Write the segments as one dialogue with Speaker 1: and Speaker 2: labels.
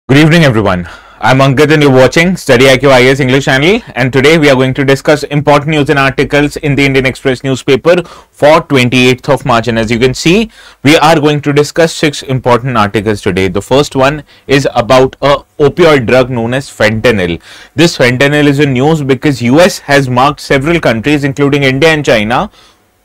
Speaker 1: Good evening, everyone. I'm Ankit and you're watching StudyIQ IAS English channel, and today we are going to discuss important news and articles in the Indian Express newspaper for 28th of March. And as you can see, we are going to discuss 6 important articles today. The first one is about a opioid drug known as fentanyl. This fentanyl is in news because US has marked several countries including India and China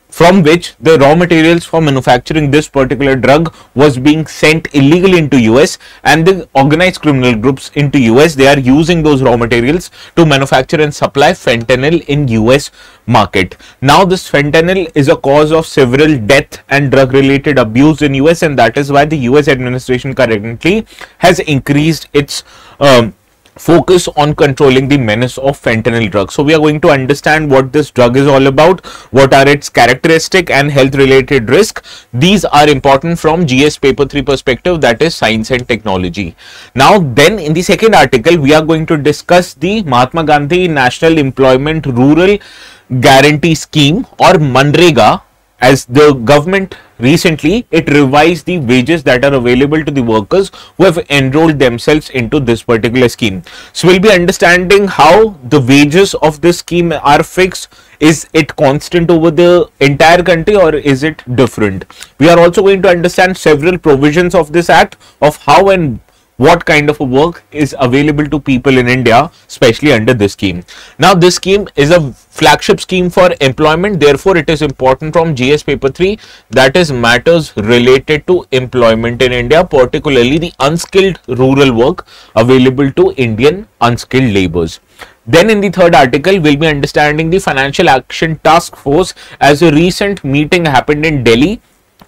Speaker 1: from which the raw materials for manufacturing this particular drug was being sent illegally into US, and the organized criminal groups into US, they are using those raw materials to manufacture and supply fentanyl in US market. Now this fentanyl is a cause of several death and drug related abuse in US, and that is why the US administration currently has increased its focus on controlling the menace of fentanyl drugs. So we are going to understand what this drug is all about, what are its characteristic and health related risk. These are important from GS paper 3 perspective, that is science and technology. Now then, in the second article we are going to discuss the Mahatma Gandhi National Employment Rural Guarantee Scheme, or Manrega, as the government recently it revised the wages that are available to the workers who have enrolled themselves into this particular scheme. So we'll be understanding how the wages of this scheme are fixed. Is it constant over the entire country or is it different? We are also going to understand several provisions of this act, of how and what kind of a work is available to people in India, especially under this scheme. Now this scheme is a flagship scheme for employment, therefore it is important from GS paper 3, that is matters related to employment in India, particularly the unskilled rural work available to Indian unskilled laborers. Then in the third article we'll be understanding the Financial Action Task Force, as a recent meeting happened in Delhi,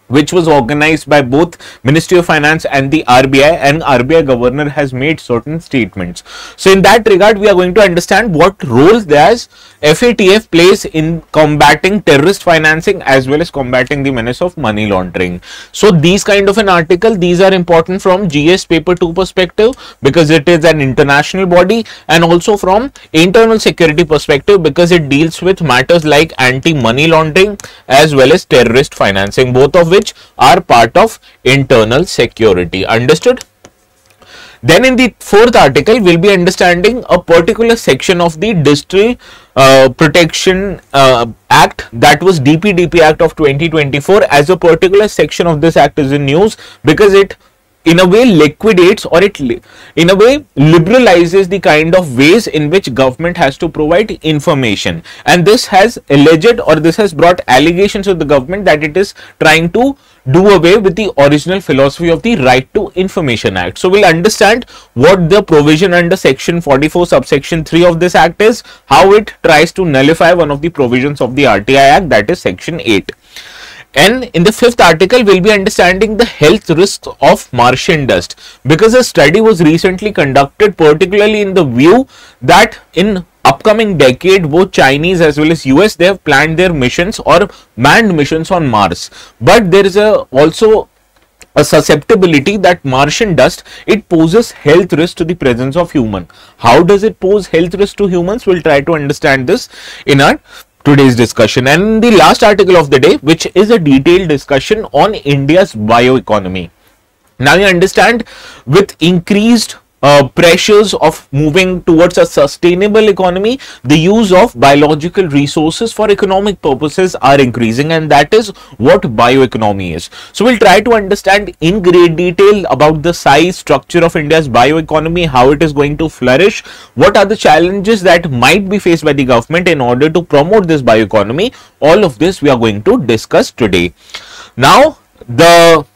Speaker 1: which was organized by both Ministry of Finance and the RBI, and RBI governor has made certain statements. So in that regard we are going to understand what role does FATF plays in combating terrorist financing as well as combating the menace of money laundering. So these kind of an article, these are important from GS paper 2 perspective because it is an international body, and also from internal security perspective because it deals with matters like anti-money laundering as well as terrorist financing, both of which are part of internal security. Understood? Then in the fourth article we'll be understanding a particular section of the Digital Protection Act, that was DPDP Act of 2024, as a particular section of this act is in news because it in a way liquidates, or it in a way liberalizes the kind of ways in which government has to provide information, and this has alleged, or this has brought allegations of the government that it is trying to do away with the original philosophy of the Right to Information Act. So we'll understand what the provision under section 44 subsection 3 of this act is, how it tries to nullify one of the provisions of the RTI Act, that is section 8. And in the fifth article we'll be understanding the health risks of Martian dust, because a study was recently conducted particularly in the view that in upcoming decade both Chinese as well as US, they have planned their missions or manned missions on Mars, but there is also a susceptibility that Martian dust, it poses health risk to the presence of human. How does it pose health risk to humans? We'll try to understand this in our today's discussion. And the last article of the day, which is a detailed discussion on India's bioeconomy. Now you understand, with increased pressures of moving towards a sustainable economy, the use of biological resources for economic purposes are increasing, and that is what bioeconomy is. So we'll try to understand in great detail about the size, structure of India's bioeconomy, how it is going to flourish, what are the challenges that might be faced by the government in order to promote this bioeconomy. All of this we are going to discuss today. Now the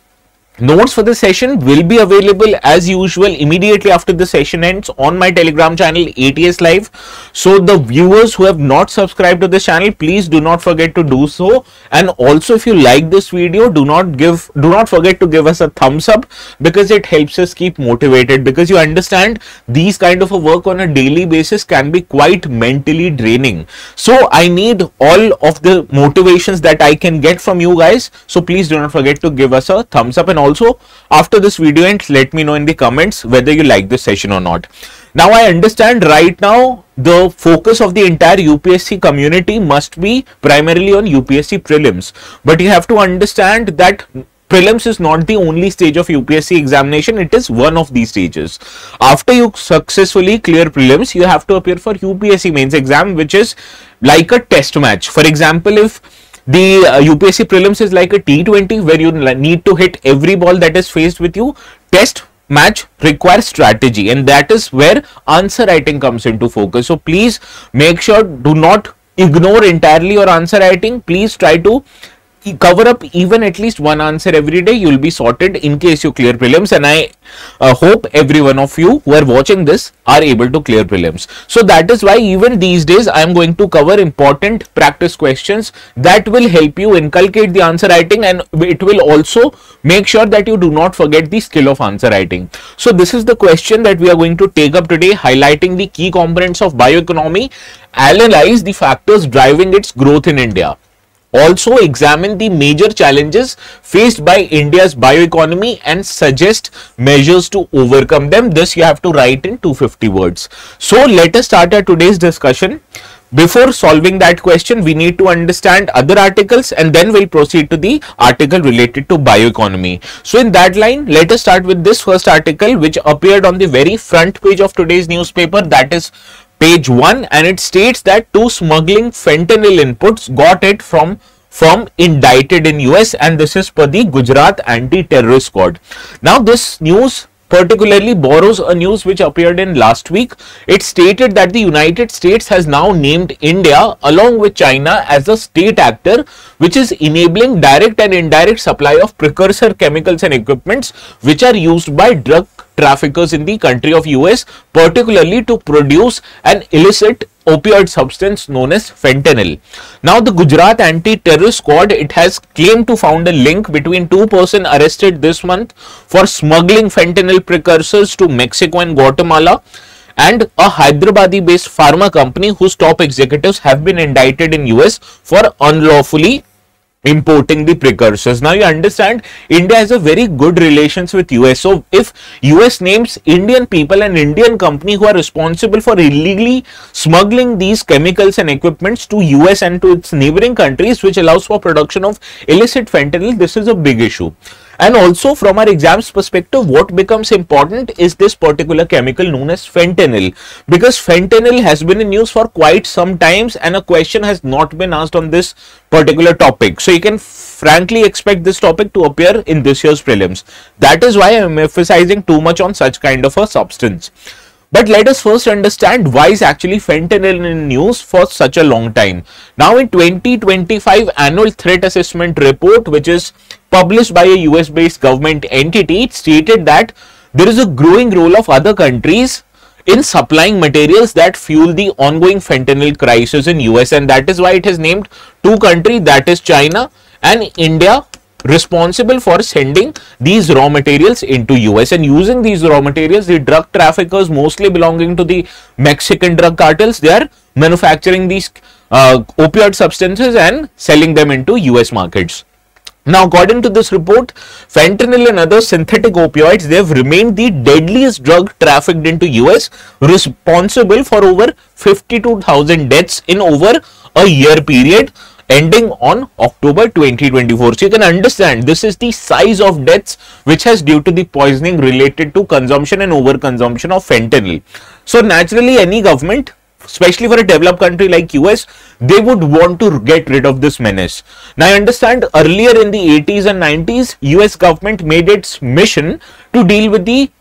Speaker 1: notes for the session will be available as usual immediately after the session ends on my Telegram channel ATS Live. So the viewers who have not subscribed to this channel, please do not forget to do so. And also, if you like this video, do not forget to give us a thumbs up, because it helps us keep motivated, because you understand these kind of a work on a daily basis can be quite mentally draining. So I need all of the motivations that I can get from you guys. So please do not forget to give us a thumbs up, and also after this video ends, let me know in the comments whether you like this session or not. Now I understand right now the focus of the entire UPSC community must be primarily on UPSC prelims, but you have to understand that prelims is not the only stage of UPSC examination, it is one of these stages. After you successfully clear prelims, you have to appear for UPSC mains exam, which is like a test match. For example, if the UPSC prelims is like a T20 where you need to hit every ball that is faced with you, test match requires strategy, and that is where answer writing comes into focus. So please make sure, do not ignore entirely your answer writing. Please try to cover up even at least one answer every day. You will be sorted in case you clear prelims, and I hope every one of you who are watching this are able to clear prelims. So that is why even these days I am going to cover important practice questions that will help you inculcate the answer writing, and it will also make sure that you do not forget the skill of answer writing. So this is the question that we are going to take up today, highlighting the key components of bioeconomy, analyze the factors driving its growth in India. Also examine the major challenges faced by India's bioeconomy and suggest measures to overcome them. This you have to write in 250 words. So let us start our today's discussion. Before solving that question, we need to understand other articles, and then we'll proceed to the article related to bioeconomy. So in that line, let us start with this first article, which appeared on the very front page of today's newspaper, that is page 1, and it states that 2 smuggling fentanyl inputs got it from firm indicted in US, and this is per the Gujarat Anti-Terrorist Squad. Now this news particularly borrows a news which appeared in last week. It stated that the United States has now named India along with China as a state actor, which is enabling direct and indirect supply of precursor chemicals and equipments which are used by drug traffickers in the country of US, particularly to produce an illicit opioid substance known as fentanyl. Now the Gujarat Anti-Terrorist Squad, it has claimed to found a link between 2 persons arrested this month for smuggling fentanyl precursors to Mexico and Guatemala, and a Hyderabadi based pharma company whose top executives have been indicted in US for unlawfully importing the precursors. Now you understand, India has a very good relations with US. So if US names Indian people and Indian company who are responsible for illegally smuggling these chemicals and equipments to US and to its neighboring countries, which allows for production of illicit fentanyl, this is a big issue. And also from our exams perspective, what becomes important is this particular chemical known as fentanyl, because fentanyl has been in use for quite some times and a question has not been asked on this particular topic. So you can frankly expect this topic to appear in this year's prelims. That is why I am emphasizing too much on such kind of a substance. But let us first understand why is actually fentanyl in news for such a long time. Now in 2025 annual threat assessment report, which is published by a US based government entity, it stated that there is a growing role of other countries in supplying materials that fuel the ongoing fentanyl crisis in US, and that is why it has named 2 countries, that is China and India, responsible for sending these raw materials into US, and using these raw materials, the drug traffickers mostly belonging to the Mexican drug cartels, they are manufacturing these opioid substances and selling them into US markets. Now according to this report, fentanyl and other synthetic opioids, they have remained the deadliest drug trafficked into US, responsible for over 52,000 deaths in over a year period ending on October 2024. So you can understand, this is the size of deaths which has due to the poisoning related to consumption and overconsumption of fentanyl. So naturally any government, especially for a developed country like US, they would want to get rid of this menace. Now I understand earlier in the 80s and 90s, US government made its mission to deal with the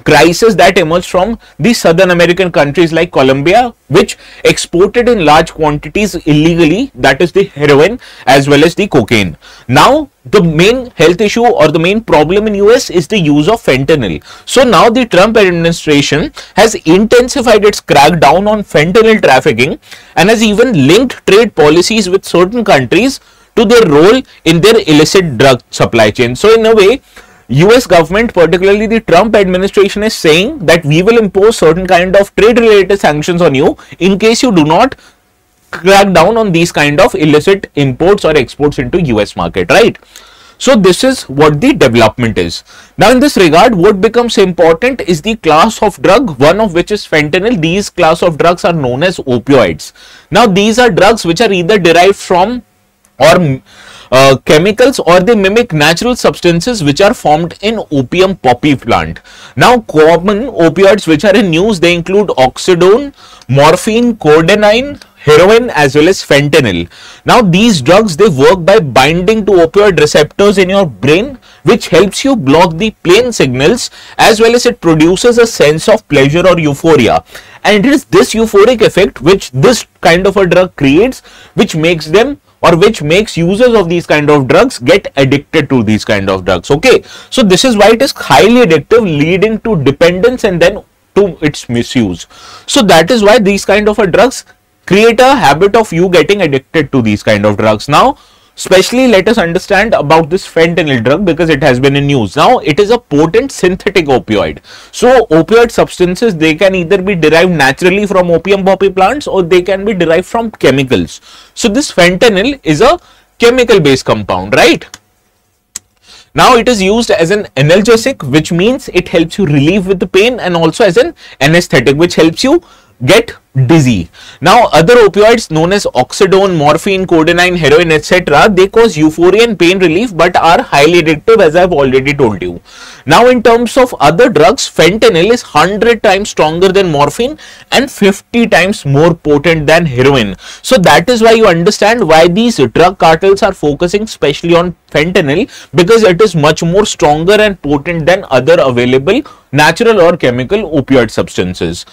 Speaker 1: crisis that emerged from the Southern American countries like Colombia, which exported in large quantities illegally, that is the heroin as well as the cocaine. Now the main health issue or the main problem in US is the use of fentanyl. So now the Trump administration has intensified its crackdown on fentanyl trafficking and has even linked trade policies with certain countries to their role in their illicit drug supply chain. So in a way, US government, particularly the Trump administration, is saying that we will impose certain kind of trade related sanctions on you in case you do not crack down on these kind of illicit imports or exports into US market, right? So this is what the development is. Now in this regard, what becomes important is the class of drug, one of which is fentanyl. These class of drugs are known as opioids. Now these are drugs which are either derived from or chemicals, or they mimic natural substances which are formed in opium poppy plant. Now, common opioids which are in use, they include oxycodone, morphine, codeine, heroin, as well as fentanyl. Now, these drugs, they work by binding to opioid receptors in your brain, which helps you block the pain signals, as well as it produces a sense of pleasure or euphoria. And it is this euphoric effect which this kind of a drug creates, which makes them, or which makes users of these kind of drugs get addicted to these kind of drugs. Okay, so this is why it is highly addictive, leading to dependence and then to its misuse. So that is why these kind of a drugs create a habit of you getting addicted to these kind of drugs. Now, especially let us understand about this fentanyl drug, because it has been in news. Now, it is a potent synthetic opioid. So, opioid substances, they can either be derived naturally from opium poppy plants, or they can be derived from chemicals. So, this fentanyl is a chemical based compound, right? Now, it is used as an analgesic, which means it helps you relieve with the pain, and also as an anesthetic, which helps you get dizzy. Now, other opioids known as oxycodone, morphine, codeine, heroin, etc., they cause euphoria and pain relief, but are highly addictive, as I have already told you. Now, in terms of other drugs, fentanyl is 100 times stronger than morphine and 50 times more potent than heroin. So that is why you understand why these drug cartels are focusing especially on fentanyl, because it is much more stronger and potent than other available natural or chemical opioid substances.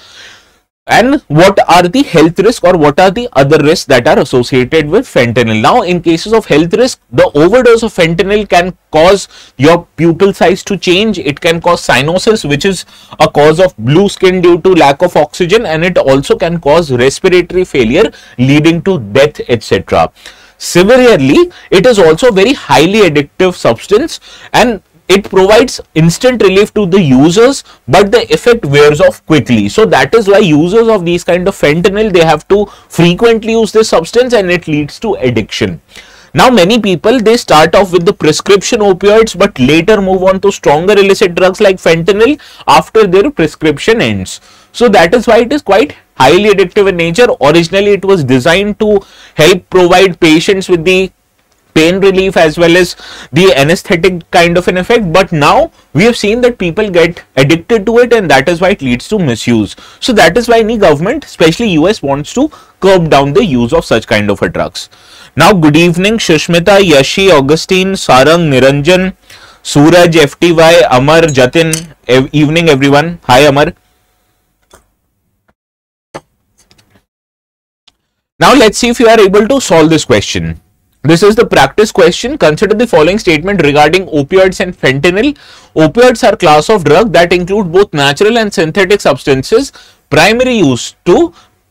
Speaker 1: And what are the health risks, or what are the other risks that are associated with fentanyl? Now, in cases of health risk, the overdose of fentanyl can cause your pupil size to change. It can cause cyanosis, which is a cause of blue skin due to lack of oxygen, and it also can cause respiratory failure leading to death, etc. Similarly, it is also a very highly addictive substance, and it provides instant relief to the users, but the effect wears off quickly. So that is why users of these kind of fentanyl, they have to frequently use this substance, and it leads to addiction. Now, many people, they start off with the prescription opioids, but later move on to stronger illicit drugs like fentanyl after their prescription ends. So that is why it is quite highly addictive in nature. Originally, it was designed to help provide patients with the pain relief as well as the anesthetic kind of an effect, but now we have seen that people get addicted to it, and that is why it leads to misuse. So that is why any government, especially US, wants to curb down the use of such kind of a drugs. Now, good evening, Shushmita, Yashi, Augustine, Sarang, Niranjan, Suraj, FTY, Amar, Jatin. Evening everyone. Hi Amar. Now let's see if you are able to solve this question. This is the practice question. Consider the following statement regarding opioids and fentanyl. Opioids are class of drug that include both natural and synthetic substances, primary use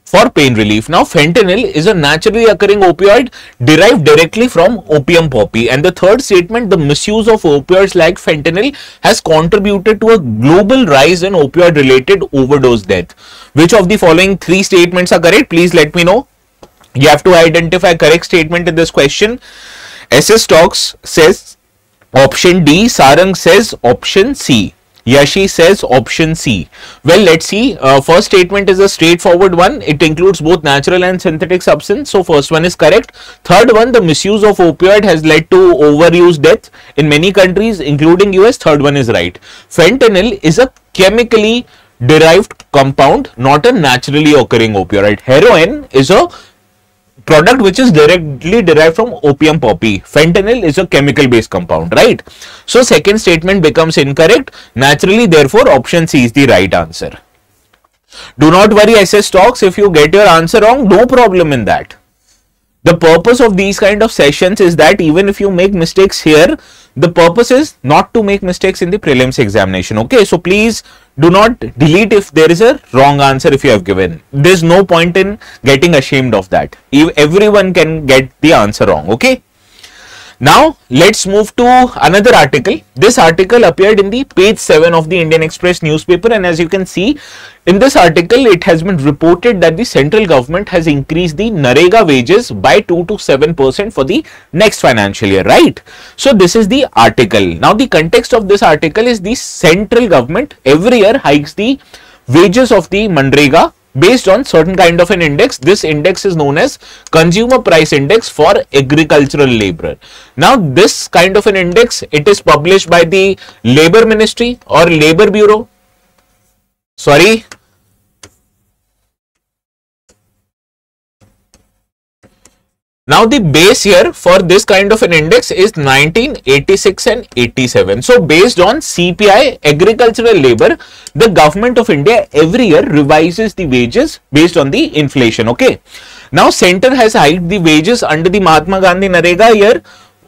Speaker 1: for pain relief. Now, fentanyl is a naturally occurring opioid derived directly from opium poppy. And the third statement, the misuse of opioids like fentanyl has contributed to a global rise in opioid related overdose death. Which of the following three statements are correct? Please let me know. You have to identify correct statement in this question. SS Talks says option D. Sarang says option C. Yashi says option C. Well, let's see. First statement is a straightforward one. It includes both natural and synthetic substance. So first one is correct. Third one, the misuse of opioid has led to overuse death in many countries, including US. Third one is right. Fentanyl is a chemically derived compound, not a naturally occurring opioid. Heroin is a product which is directly derived from opium poppy. Fentanyl is a chemical based compound, right? So second statement becomes incorrect. Naturally, therefore, option C is the right answer. Do not worry, SS Talks, if you get your answer wrong, no problem in that. The purpose of these kind of sessions is that even if you make mistakes here, the purpose is not to make mistakes in the prelims examination. Okay, so please do not delete if there is a wrong answer if you have given. There's no point in getting ashamed of that. Everyone can get the answer wrong. Okay. Now, let's move to another article. This article appeared in the page 7 of the Indian Express newspaper, and as you can see in this article, it has been reported that the central government has increased the Narega wages by 2 to 7% for the next financial year, right? So, this is the article. Now, the context of this article is the central government every year hikes the wages of the Manrega based on certain kind of an index. This index is known as Consumer Price Index for agricultural labor. Now this kind of an index, it is published by the Labor Ministry or Labor Bureau. Sorry. Now the base year for this kind of an index is 1986 and 87. So based on CPI, agricultural labor, the government of India every year revises the wages based on the inflation. Okay. Now center has hiked the wages under the Mahatma Gandhi Narega year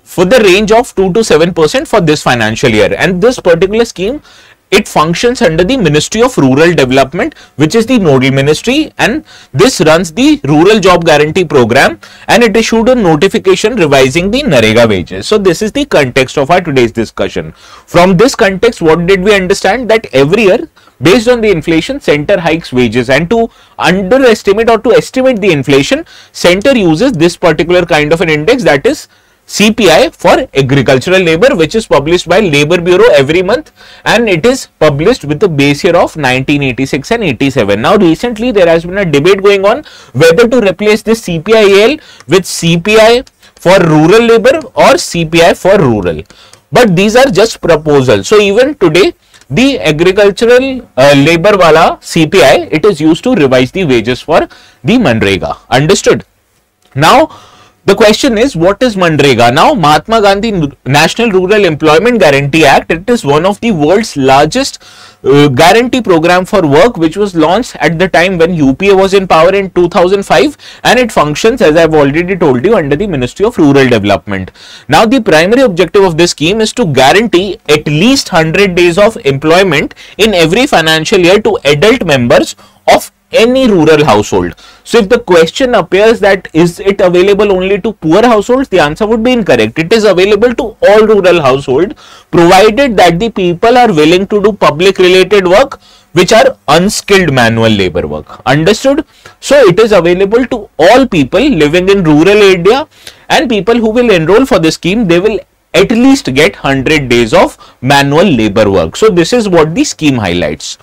Speaker 1: for the range of 2 to 7% for this financial year, and this particular scheme, it functions under the Ministry of Rural Development, which is the nodal ministry, and this runs the Rural Job Guarantee Program, and it issued a notification revising the Narega wages. So this is the context of our today's discussion. From this context, what did we understand? That every year, based on the inflation, center hikes wages, and to underestimate or to estimate the inflation, center uses this particular kind of an index, that is CPI for agricultural labor, which is published by Labor Bureau every month, and it is published with the base year of 1986 and 87. Now recently there has been a debate going on whether to replace this CPI-AL with CPI for rural labor or CPI for rural, but these are just proposals. So even today the agricultural labor wala CPI, it is used to revise the wages for the Manrega. Understood? Now the question is, what is Manrega? Now, Mahatma Gandhi National Rural Employment Guarantee Act, it is one of the world's largest guarantee program for work, which was launched at the time when UPA was in power in 2005, and it functions, as I have already told you, under the Ministry of Rural Development. Now, the primary objective of this scheme is to guarantee at least 100 days of employment in every financial year to adult members of any rural household. So if the question appears that is it available only to poor households, the answer would be incorrect. It is available to all rural households, provided that the people are willing to do public related work, which are unskilled manual labor work. Understood? So it is available to all people living in rural area, and people who will enroll for this scheme, they will at least get 100 days of manual labor work. So this is what the scheme highlights.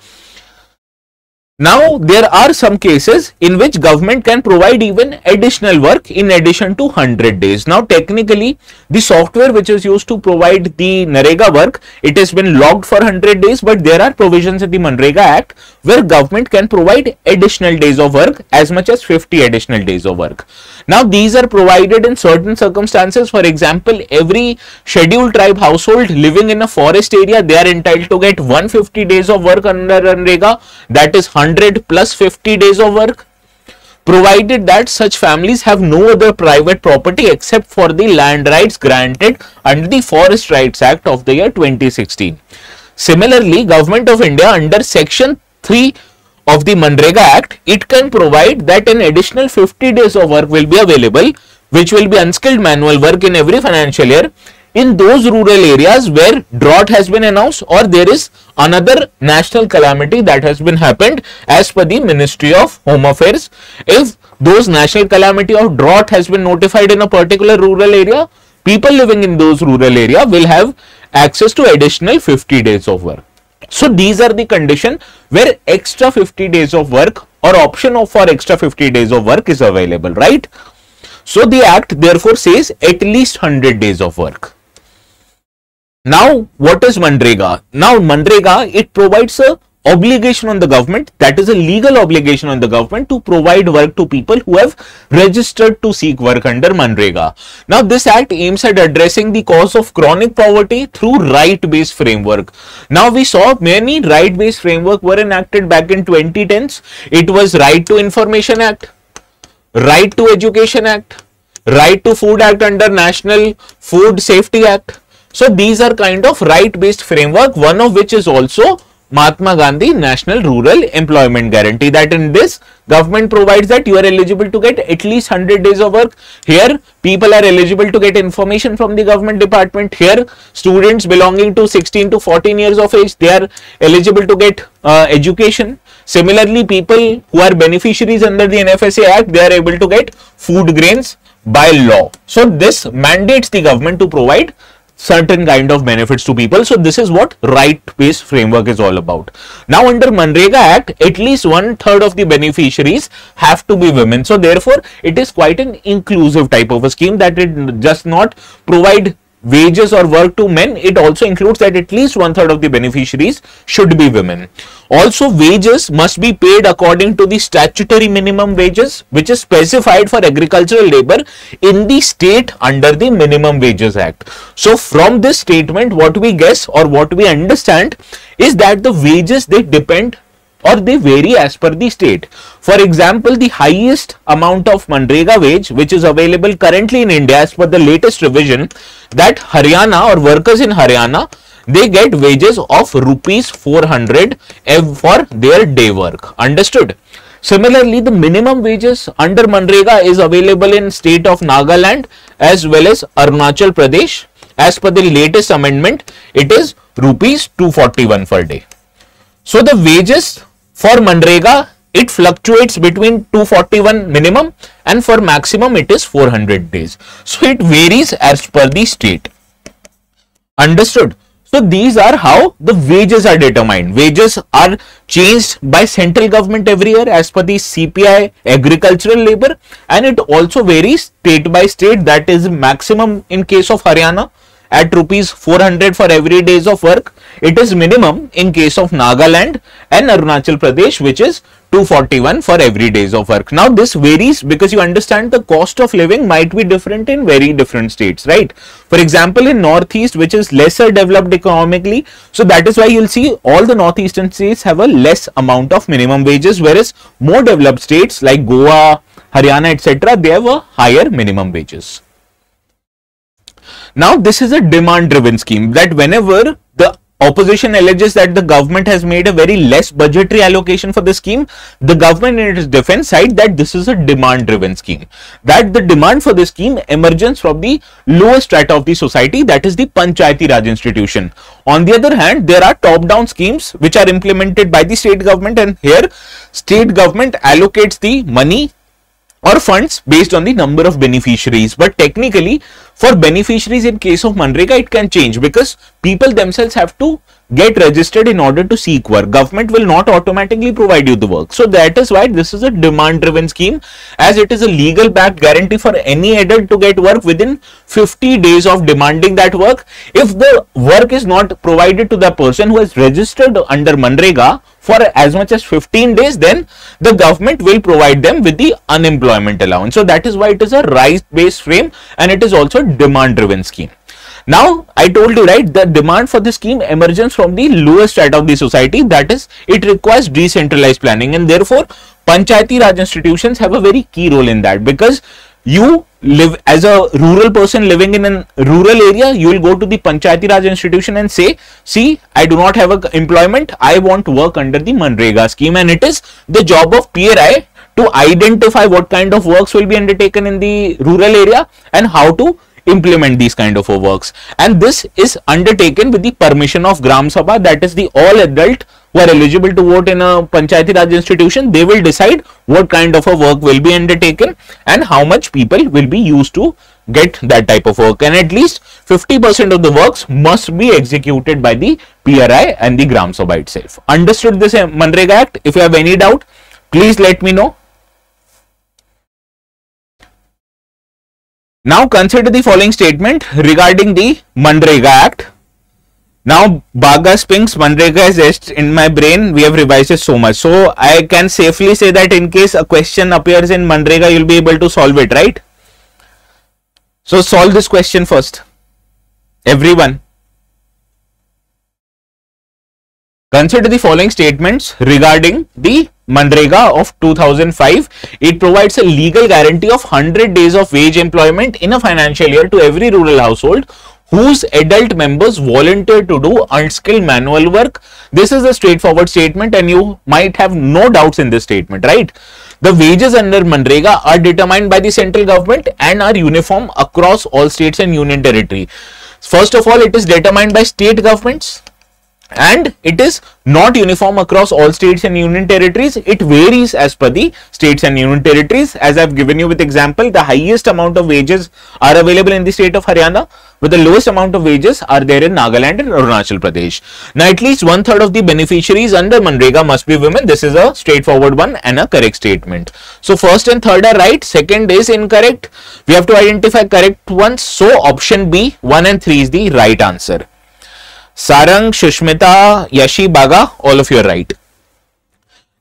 Speaker 1: Now, there are some cases in which government can provide even additional work in addition to 100 days. Now, technically, the software which is used to provide the Narega work, it has been logged for 100 days, but there are provisions in the Manrega Act where government can provide additional days of work, as much as 50 additional days of work. Now, these are provided in certain circumstances. For example, every scheduled tribe household living in a forest area, they are entitled to get 150 days of work under Manrega, that is 100 plus 50 days of work, provided that such families have no other private property except for the land rights granted under the Forest Rights Act of the year 2016. Similarly, Government of India under Section 3 of the Manrega Act, it can provide that an additional 50 days of work will be available, which will be unskilled manual work in every financial year, in those rural areas where drought has been announced or there is another national calamity that has been happened as per the Ministry of Home Affairs. If those national calamity of drought has been notified in a particular rural area, people living in those rural area will have access to additional 50 days of work. So these are the conditions where extra 50 days of work or option for extra 50 days of work is available, right? So the Act therefore says at least 100 days of work. Now, what is Manrega? Now, Manrega, it provides a obligation on the government, that is a legal obligation on the government to provide work to people who have registered to seek work under Manrega. Now, this act aims at addressing the cause of chronic poverty through right-based framework. Now, we saw many right-based framework were enacted back in 2010s. It was Right to Information Act, Right to Education Act, Right to Food Act under National Food Safety Act. So these are kind of right-based framework, one of which is also Mahatma Gandhi National Rural Employment Guarantee, that in this government provides that you are eligible to get at least 100 days of work. Here people are eligible to get information from the government department. Here students belonging to 16 to 14 years of age, they are eligible to get education. Similarly, people who are beneficiaries under the NFSA Act, they are able to get food grains by law. So this mandates the government to provide certain kind of benefits to people. So this is what right-based framework is all about. Now under Manrega Act, at least 1/3 of the beneficiaries have to be women. So therefore, it is quite an inclusive type of a scheme, that it does not provide wages or work to men. It also includes that at least 1/3 of the beneficiaries should be women. Also, wages must be paid according to the statutory minimum wages, which is specified for agricultural labor in the state under the Minimum Wages Act. So from this statement, what we guess or what we understand is that the wages, they depend or they vary as per the state. For example, the highest amount of Manrega wage which is available currently in India as per the latest revision, that Haryana or workers in Haryana, they get wages of rupees 400 for their day work. Understood? Similarly, the minimum wages under Manrega is available in state of Nagaland as well as Arunachal Pradesh. As per the latest amendment, it is rupees 241 per day. So the wages for Manrega, it fluctuates between 241 minimum and for maximum it is 400 days. So it varies as per the state. Understood? So these are how the wages are determined. Wages are changed by central government every year as per the CPI agricultural labor, and it also varies state by state. That is maximum in case of Haryana at rupees 400 for every days of work. It is minimum in case of Nagaland and Arunachal Pradesh, which is 241 for every days of work. Now this varies because you understand the cost of living might be different in very different states, right? For example, in Northeast, which is lesser developed economically, so that is why you'll see all the Northeastern states have a less amount of minimum wages, whereas more developed states like Goa, Haryana, etc., they have a higher minimum wages. Now this is a demand driven scheme, that whenever the opposition alleges that the government has made a very less budgetary allocation for the scheme, the government in its defense side that this is a demand driven scheme, that the demand for the scheme emerges from the lowest strata of the society, that is the Panchayati Raj institution. On the other hand, there are top down schemes which are implemented by the state government, and here state government allocates the money or funds based on the number of beneficiaries. But technically, for beneficiaries in case of Manrega, it can change because people themselves have to get registered in order to seek work. Government will not automatically provide you the work. So that is why this is a demand driven scheme, as it is a legal backed guarantee for any adult to get work within 50 days of demanding that work. If the work is not provided to the person who has registered under Manrega for as much as 15 days, then the government will provide them with the unemployment allowance. So that is why it is a right based frame, and it is also a demand driven scheme. Now I told you, right, the demand for the scheme emerges from the lowest strata of the society, that is it requires decentralized planning, and therefore Panchayati Raj institutions have a very key role in that, because you live as a rural person living in a rural area, you will go to the Panchayati Raj institution and say, see, I do not have employment, I want to work under the Manrega scheme, and it is the job of PRI to identify what kind of works will be undertaken in the rural area and how to implement these kind of works. And this is undertaken with the permission of Gram Sabha, that is the all adult who are eligible to vote in a Panchayati Raj institution. They will decide what kind of a work will be undertaken and how much people will be used to get that type of work, and at least 50% of the works must be executed by the PRI and the Gram Sabha itself. Understood this Manrega Act? If you have any doubt, please let me know. Now consider the following statement regarding the Manrega Act. Now Baga Pink's Manrega is etched in my brain. We have revised it so much, so I can safely say that in case a question appears in Manrega, you'll be able to solve it, right? So solve this question first, everyone. Consider the following statements regarding the Manrega of 2005. It provides a legal guarantee of 100 days of wage employment in a financial year to every rural household whose adult members volunteer to do unskilled manual work. This is a straightforward statement, and you might have no doubts in this statement, right? The wages under Manrega are determined by the central government and are uniform across all states and union territory. First of all, it is determined by state governments, and it is not uniform across all states and union territories. It varies as per the states and union territories. As I have given you with example, the highest amount of wages are available in the state of Haryana. but the lowest amount of wages are there in Nagaland and Arunachal Pradesh. Now, at least 1/3 of the beneficiaries under Manrega must be women. This is a straightforward one and a correct statement. So, first and third are right, second is incorrect. We have to identify correct ones. So, option B, 1 and 3 is the right answer. Sarang, Shushmita, Yashi, Baga, all of you are right.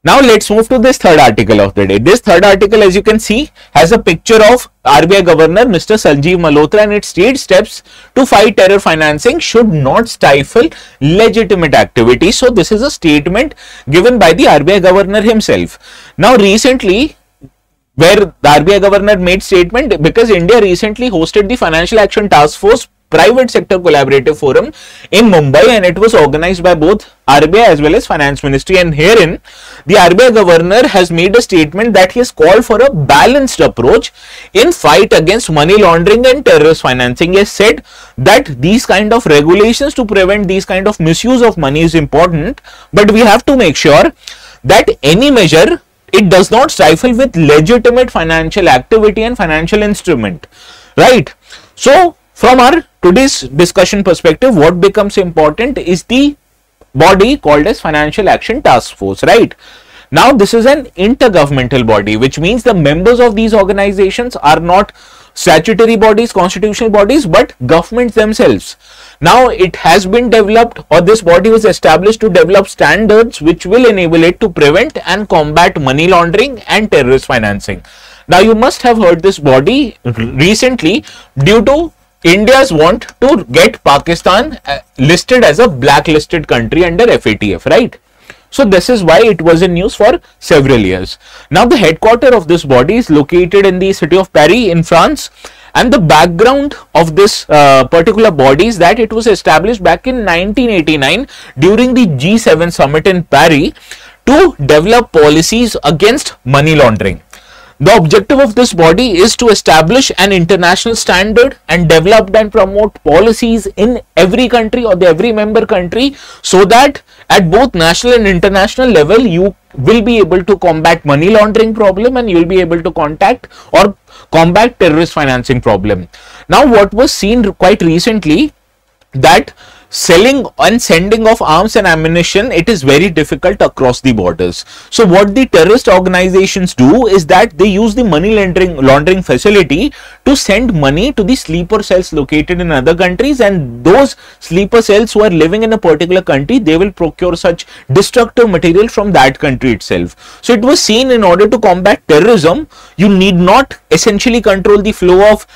Speaker 1: Now let's move to this third article of the day. This third article, as you can see, has a picture of RBI Governor Mr. Sanjeev Malhotra, and it states steps to fight terror financing should not stifle legitimate activities. So this is a statement given by the RBI Governor himself. Now recently, where the RBI Governor made statement because India recently hosted the Financial Action Task Force Private Sector Collaborative Forum in Mumbai, and it was organized by both RBI as well as Finance Ministry, and herein the RBI Governor has made a statement that he has called for a balanced approach in fight against money laundering and terrorist financing. He has said that these kind of regulations to prevent these kind of misuse of money is important, but we have to make sure that any measure, it does not stifle with legitimate financial activity and financial instrument, right? So from our today's discussion perspective, what becomes important is the body called as Financial Action Task Force, right? Now this is an intergovernmental body, which means the members of these organizations are not statutory bodies, constitutional bodies, but governments themselves. Now it has been developed, or this body was established to develop standards which will enable it to prevent and combat money laundering and terrorist financing. Now you must have heard this body recently due to India's want to get Pakistan listed as a blacklisted country under FATF, right? So this is why it was in news for several years. Now the headquarters of this body is located in the city of Paris in France, and the background of this particular body is that it was established back in 1989 during the G7 summit in Paris to develop policies against money laundering. The objective of this body is to establish an international standard and develop and promote policies in every country or the every member country, so that at both national and international level you will be able to combat money laundering problem and you will be able to combat terrorist financing problem. Now what was seen quite recently, that selling and sending of arms and ammunition, it is very difficult across the borders. So what the terrorist organizations do is that they use the money laundering facility to send money to the sleeper cells located in other countries, and those sleeper cells who are living in a particular country, they will procure such destructive material from that country itself. So it was seen, in order to combat terrorism, you need not essentially control the flow of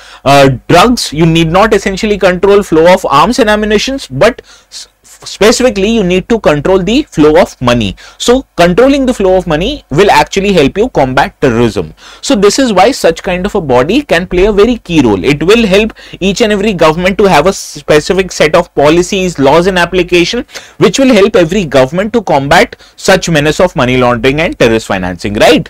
Speaker 1: drugs, you need not essentially control flow of arms and ammunition, but specifically you need to control the flow of money. So controlling the flow of money will actually help you combat terrorism. So this is why such kind of a body can play a very key role. It will help each and every government to have a specific set of policies, laws and application, which will help every government to combat such menace of money laundering and terrorist financing, right?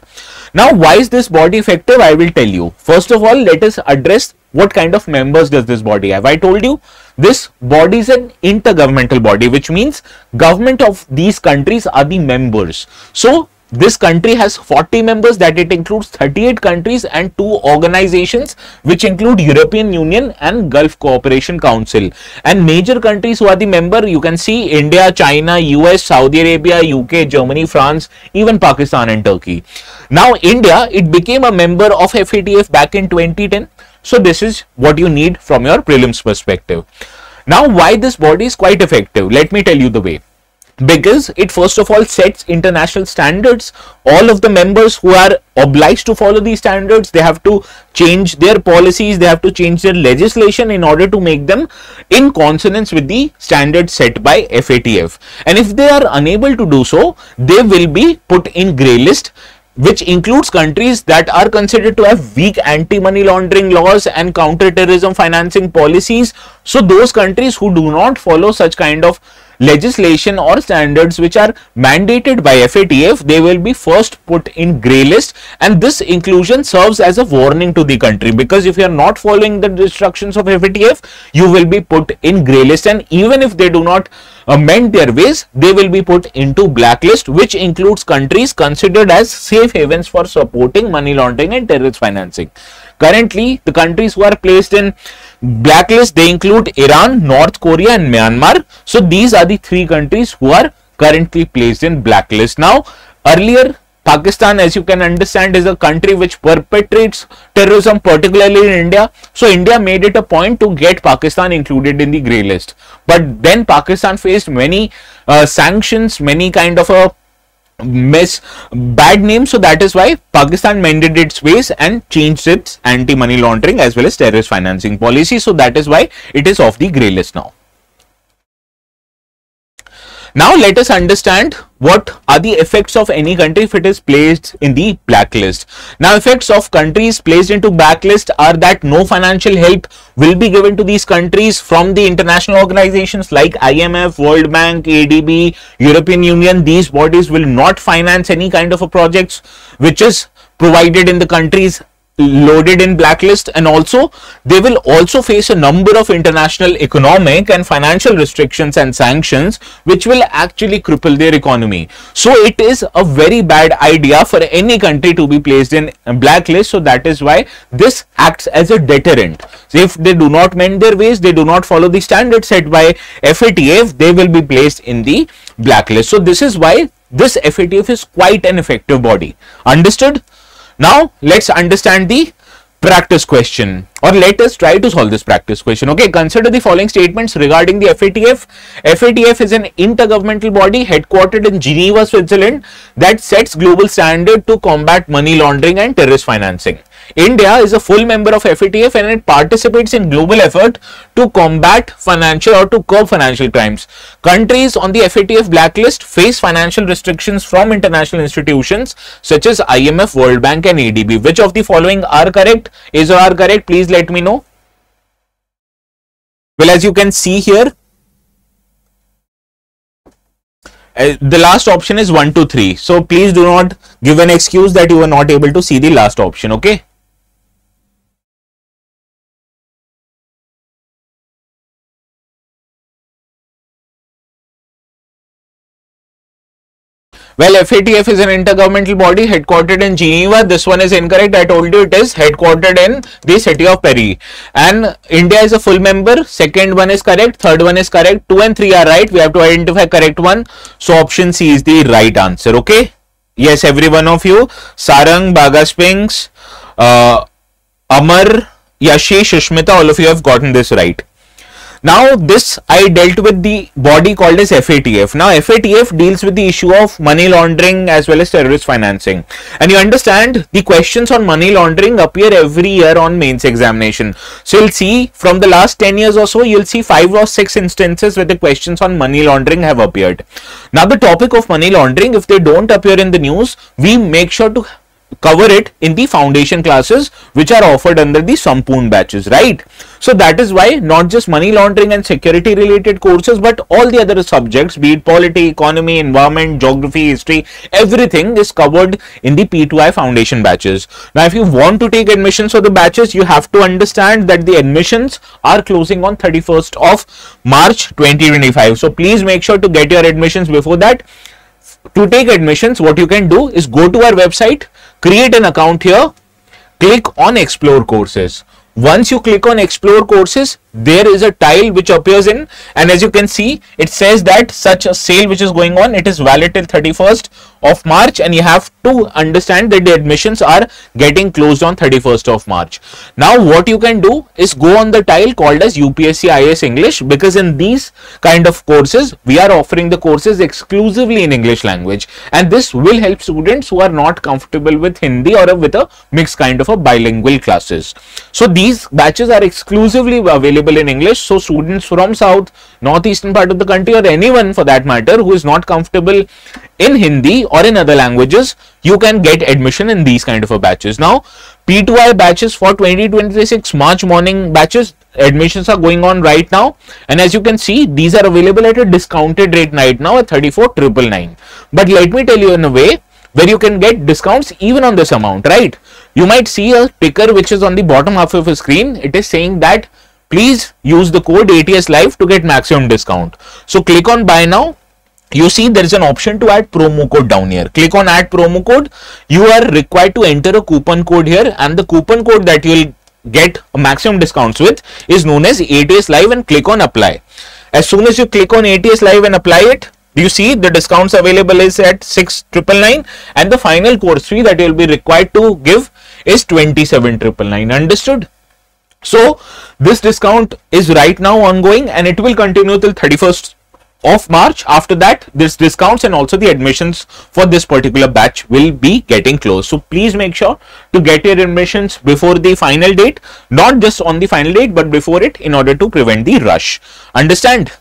Speaker 1: Now why is this body effective? I will tell you. First of all, let us address what kind of members does this body have. I told you this body is an intergovernmental body, which means government of these countries are the members. So this country has 40 members, that it includes 38 countries and 2 organizations which include European Union and Gulf Cooperation Council. And major countries who are the member, you can see India, China, US, Saudi Arabia, UK, Germany, France, even Pakistan and Turkey. Now India, it became a member of FATF back in 2010. So this is what you need from your prelims perspective. Now why this body is quite effective? Let me tell you the way. Because it first of all sets international standards. All of the members who are obliged to follow these standards, they have to change their policies, they have to change their legislation in order to make them in consonance with the standards set by FATF. And if they are unable to do so, they will be put in grey list, which includes countries that are considered to have weak anti-money laundering laws and counter-terrorism financing policies. So those countries who do not follow such kind of legislation or standards which are mandated by FATF, they will be first put in grey list, and this inclusion serves as a warning to the country, because if you are not following the instructions of FATF, you will be put in grey list, and even if they do not amend their ways, they will be put into blacklist, which includes countries considered as safe havens for supporting money laundering and terrorist financing. Currently, the countries who are placed in blacklist, they include Iran, North Korea and Myanmar. So these are the three countries who are currently placed in blacklist. Now, earlier Pakistan, as you can understand, is a country which perpetrates terrorism, particularly in India. So India made it a point to get Pakistan included in the grey list. But then Pakistan faced many sanctions, many kind of a bad name. So that is why Pakistan mended its ways and changed its anti-money laundering as well as terrorist financing policy. So that is why it is off the grey list now. Now let us understand what are the effects of any country if it is placed in the blacklist. Now, effects of countries placed into blacklist are that no financial help will be given to these countries from the international organizations like IMF, World Bank, ADB, European Union. These bodies will not finance any kind of a projects which is provided in the countries loaded in blacklist, and also they will also face a number of international economic and financial restrictions and sanctions which will actually cripple their economy. So it is a very bad idea for any country to be placed in blacklist. So that is why this acts as a deterrent. So if they do not mend their ways, they do not follow the standards set by FATF, they will be placed in the blacklist. So this is why this FATF is quite an effective body. Understood? Now let's understand the practice question, or let us try to solve this practice question. Okay, consider the following statements regarding the FATF. FATF is an intergovernmental body headquartered in Geneva, Switzerland, that sets global standard to combat money laundering and terrorist financing. India is a full member of FATF and it participates in global effort to combat financial or to curb financial crimes. Countries on the FATF blacklist face financial restrictions from international institutions such as IMF, World Bank and ADB. Which of the following are correct? Is or are correct? Please let me know. Well, as you can see here, the last option is 1, 2, 3. So please do not give an excuse that you were not able to see the last option. Okay. Well, FATF is an intergovernmental body headquartered in Geneva. This one is incorrect. I told you it is headquartered in the city of Paris. And India is a full member. Second one is correct. Third one is correct. 2 and 3 are right. We have to identify correct one. So option C is the right answer. Okay. Yes, every one of you. Sarang, Bagaspings, Amar, Yashi, Shushmita, all of you have gotten this right. Now this I dealt with the body called as FATF. Now FATF deals with the issue of money laundering as well as terrorist financing. And you understand the questions on money laundering appear every year on mains examination. So you'll see from the last 10 years or so, you'll see 5 or 6 instances where the questions on money laundering have appeared. Now the topic of money laundering, if they don't appear in the news, we make sure to cover it in the foundation classes which are offered under the Sampoon batches, right? So that is why not just money laundering and security related courses, but all the other subjects, be it polity, economy, environment, geography, history, everything is covered in the P2I foundation batches. Now if you want to take admissions for the batches, you have to understand that the admissions are closing on 31st of March 2025. So please make sure to get your admissions before that. To take admissions, what you can do is go to our website, create an account here, click on explore courses. Once you click on explore courses, there is a tile which appears in, and as you can see, it says that such a sale which is going on, it is valid till 31st of March, and you have to understand that the admissions are getting closed on 31st of March. Now what you can do is go on the tile called as UPSC IAS English, because in these kind of courses we are offering the courses exclusively in English language, and this will help students who are not comfortable with Hindi or with a mixed kind of a bilingual classes. So these batches are exclusively available in English. So students from south, northeastern part of the country, or anyone for that matter who is not comfortable in Hindi or in other languages, you can get admission in these kind of a batches. Now P2I batches for 2026 March morning batches, admissions are going on right now, and as you can see, these are available at a discounted rate right now at 34,999. But let me tell you in a way where you can get discounts even on this amount, right? You might see a ticker which is on the bottom half of your screen. It is saying that please use the code ATS Live to get maximum discount. So click on buy now. You see there is an option to add promo code down here. Click on add promo code. You are required to enter a coupon code here, and the coupon code that you will get a maximum discounts with is known as ATS Live, and click on apply. As soon as you click on ATS Live and apply it, you see the discounts available is at 6,999 and the final course fee that you will be required to give is 27,999. Understood? So this discount is right now ongoing and it will continue till 31st of March. After that, this discounts and also the admissions for this particular batch will be getting closed. So please make sure to get your admissions before the final date, not just on the final date but before it, in order to prevent the rush. Understand?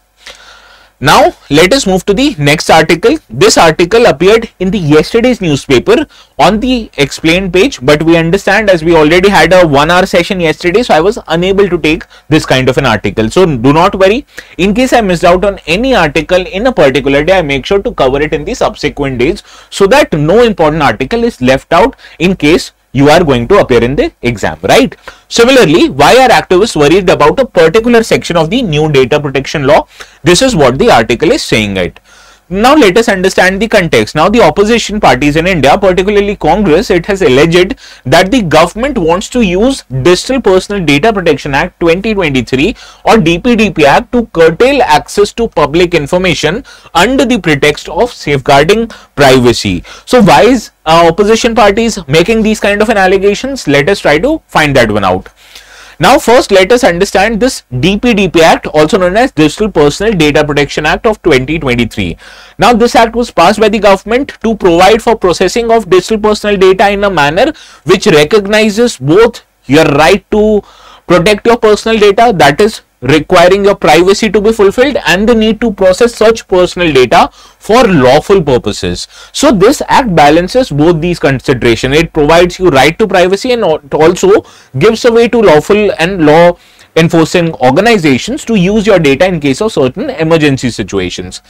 Speaker 1: Now let us move to the next article. This article appeared in the yesterday's newspaper on the explained page, but we understand, as we already had a 1 hour session yesterday, so I was unable to take this kind of an article. So do not worry. In case I missed out on any article in a particular day, I make sure to cover it in the subsequent days so that no important article is left out in case you are going to appear in the exam, right? Similarly, why are activists worried about a particular section of the new data protection law? This is what the article is saying it. Now let us understand the context. Now the opposition parties in India, particularly Congress, it has alleged that the government wants to use Digital Personal Data Protection Act 2023 or DPDP Act to curtail access to public information under the pretext of safeguarding privacy. So why is opposition parties making these kind of an allegations? Let us try to find that one out. Now first let us understand this DPDP Act, also known as Digital Personal Data Protection Act of 2023. Now this act was passed by the government to provide for processing of digital personal data in a manner which recognizes both your right to protect your personal data, that is requiring your privacy to be fulfilled, and the need to process such personal data for lawful purposes. So this act balances both these considerations. It provides you right to privacy and it also gives a way to lawful and law enforcing organizations to use your data in case of certain emergency situations.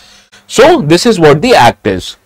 Speaker 1: So this is what the act is.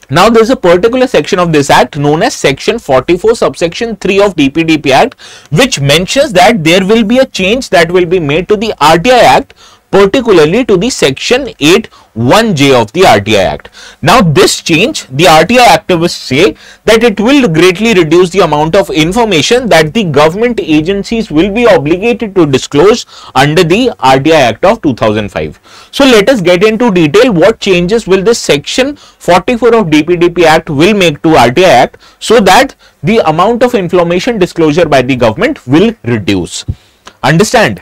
Speaker 1: Now there is a particular section of this act known as section 44 subsection 3 of DPDP Act, which mentions that there will be a change that will be made to the RTI Act, particularly to the section 8(1)(j) of the RTI Act. Now this change, the RTI activists say that it will greatly reduce the amount of information that the government agencies will be obligated to disclose under the RTI Act of 2005. So let us get into detail what changes will this section 44 of DPDP Act will make to RTI Act so that the amount of information disclosure by the government will reduce. Understand?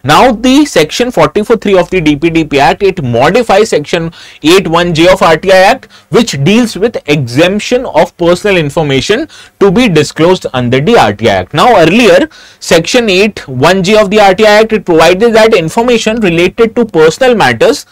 Speaker 1: Now the section 44(3) of the DPDP Act, it modifies section 8(1)(j) of RTI Act, which deals with exemption of personal information to be disclosed under the RTI Act. Now earlier section 8(1)(j) of the RTI Act, it provided that information related to personal matters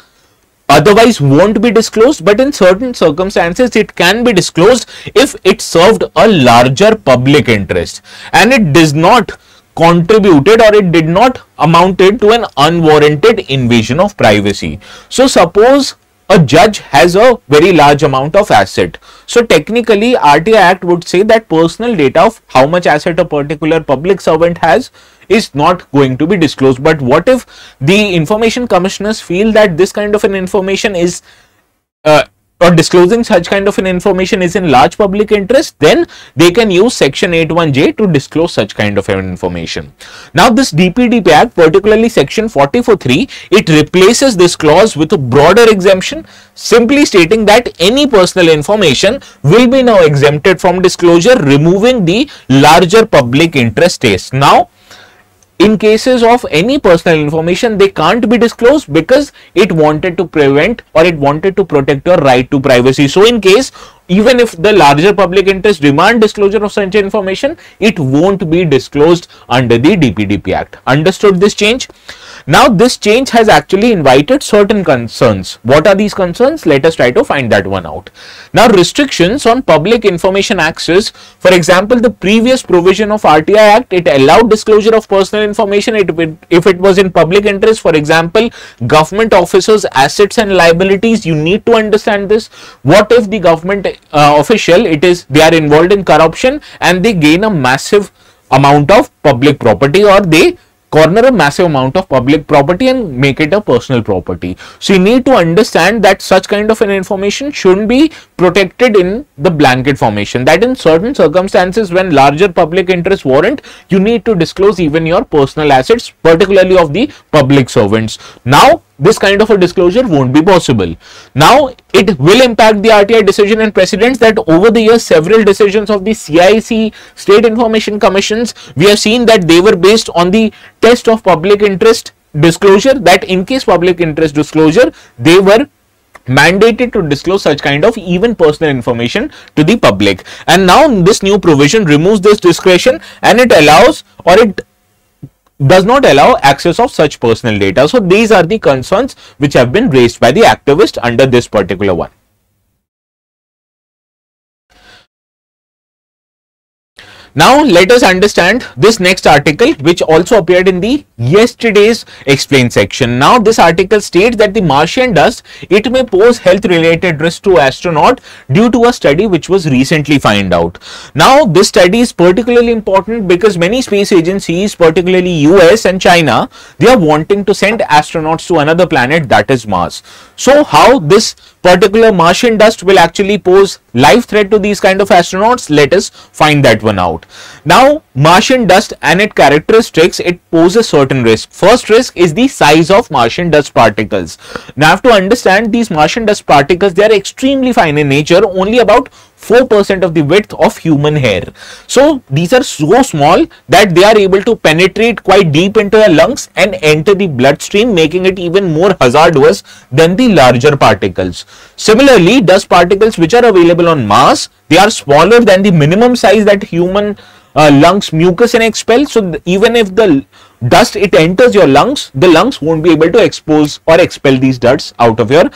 Speaker 1: otherwise won't be disclosed, but in certain circumstances it can be disclosed if it served a larger public interest and it does not contributed or it did not amounted to an unwarranted invasion of privacy. So suppose a judge has a very large amount of asset. So technically RTI Act would say that personal data of how much asset a particular public servant has is not going to be disclosed. But what if the information commissioners feel that this kind of an information is or disclosing such kind of an information is in large public interest, then they can use section 8(1)(j) to disclose such kind of an information. Now this DPDP Act, particularly section 44(3), it replaces this clause with a broader exemption, simply stating that any personal information will be now exempted from disclosure, removing the larger public interest test. Now in cases of any personal information, they can't be disclosed because it wanted to prevent or it wanted to protect your right to privacy. So in case, even if the larger public interest demand disclosure of such information, it won't be disclosed under the DPDP Act. Understood this change? Now this change has actually invited certain concerns. What are these concerns? Let us try to find that one out. Now restrictions on public information access. For example, the previous provision of RTI Act, it allowed disclosure of personal information if it was in public interest. For example, government officers' assets and liabilities. You need to understand this. What if the government official, they are involved in corruption and they gain a massive amount of public property or they corner a massive amount of public property and make it a personal property. So you need to understand that such kind of an information shouldn't be protected in the blanket formation, that in certain circumstances when larger public interest warrant, you need to disclose even your personal assets, particularly of the public servants. Now this kind of a disclosure won't be possible. Now it will impact the RTI decision and precedents that over the years several decisions of the CIC, State Information Commissions, we have seen that they were based on the test of public interest disclosure, that in case public interest disclosure, they were mandated to disclose such kind of even personal information to the public. And now this new provision removes this discretion and it allows, or it does not allow access of such personal data. So these are the concerns which have been raised by the activist under this particular one. Now let us understand this next article, which also appeared in the yesterday's explain section. Now this article states that the Martian dust, it may pose health related risk to astronaut due to a study which was recently found out. Now this study is particularly important because many space agencies, particularly US and China, they are wanting to send astronauts to another planet, that is Mars. So how this particular Martian dust will actually pose life threat to these kind of astronauts, let us find that one out. Now Martian dust and its characteristics, it poses certain risk. First risk is the size of Martian dust particles. Now you have to understand these Martian dust particles, they are extremely fine in nature, only about 4% of the width of human hair. So these are so small that they are able to penetrate quite deep into your lungs and enter the bloodstream, making it even more hazardous than the larger particles. Similarly, dust particles which are available on Mars, they are smaller than the minimum size that human lungs mucus and expel. So even if the dust it enters your lungs, the lungs won't be able to expose or expel these dusts out of your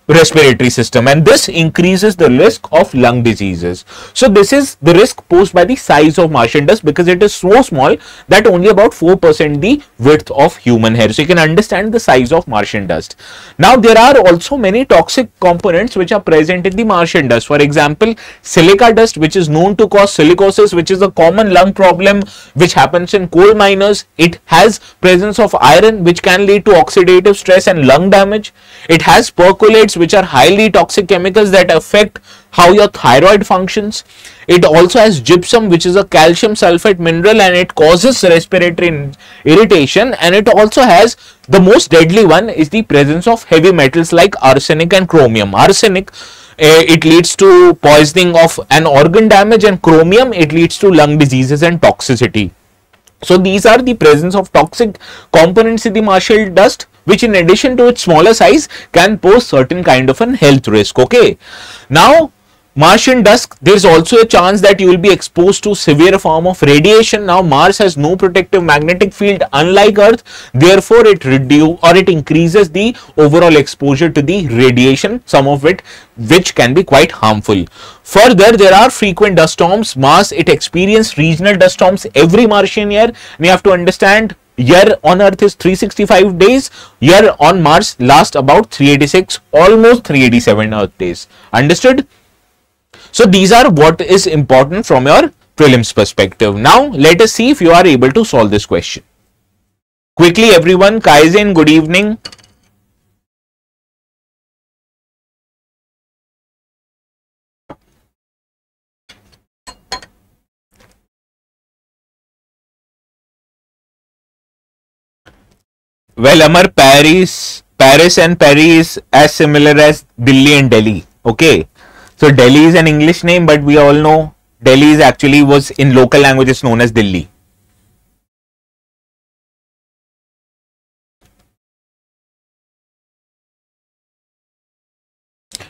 Speaker 1: respiratory system, and this increases the risk of lung diseases. So this is the risk posed by the size of Martian dust, because it is so small that only about 4% the width of human hair. So you can understand the size of Martian dust. Now there are also many toxic components which are present in the Martian dust. For example, silica dust, which is known to cause silicosis, which is a common lung problem which happens in coal miners. It has presence of iron which can lead to oxidative stress and lung damage. It has percolates, which are highly toxic chemicals that affect how your thyroid functions. It also has gypsum, which is a calcium sulfate mineral, and it causes respiratory irritation. And it also has the most deadly one is the presence of heavy metals like arsenic and chromium. Arsenic, it leads to poisoning of an organ damage, and chromium, it leads to lung diseases and toxicity. So these are the presence of toxic components in the Martian dust, which in addition to its smaller size can pose certain kind of an health risk. Okay. Now Martian dust, there is also a chance that you will be exposed to severe form of radiation. Now Mars has no protective magnetic field unlike Earth, therefore it increases the overall exposure to the radiation, some of it which can be quite harmful. Further, there are frequent dust storms. Mars, it experiences regional dust storms every Martian year, and you have to understand year on Earth is 365 days, year on Mars lasts about 386, almost 387 Earth days. Understood? So these are what is important from your prelims perspective. Now let us see if you are able to solve this question. Quickly everyone, Kaizen, good evening. Well, Amar, Paris and Paris is as similar as Delhi and Delhi. Okay. So Delhi is an English name, but we all know Delhi is actually was in local languages known as Delhi.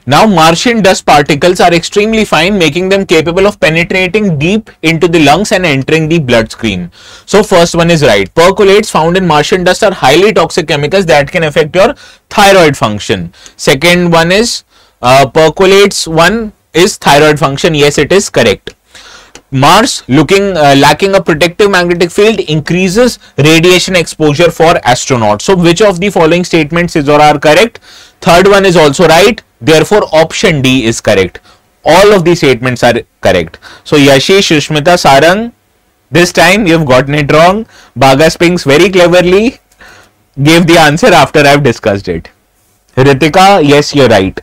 Speaker 1: Now Martian dust particles are extremely fine, making them capable of penetrating deep into the lungs and entering the bloodstream. So first one is right. Percolates found in Martian dust are highly toxic chemicals that can affect your thyroid function. Second one is percolates, one is thyroid function. Yes, it is correct. Mars lacking a protective magnetic field increases radiation exposure for astronauts. So which of the following statements is or are correct? Third one is also right. Therefore, option D is correct. All of these statements are correct. So Yashish, Shushmita, Sarang, This time you've gotten it wrong. Baga Spinks very cleverly gave the answer after I've discussed it. Ritika, yes, you're right.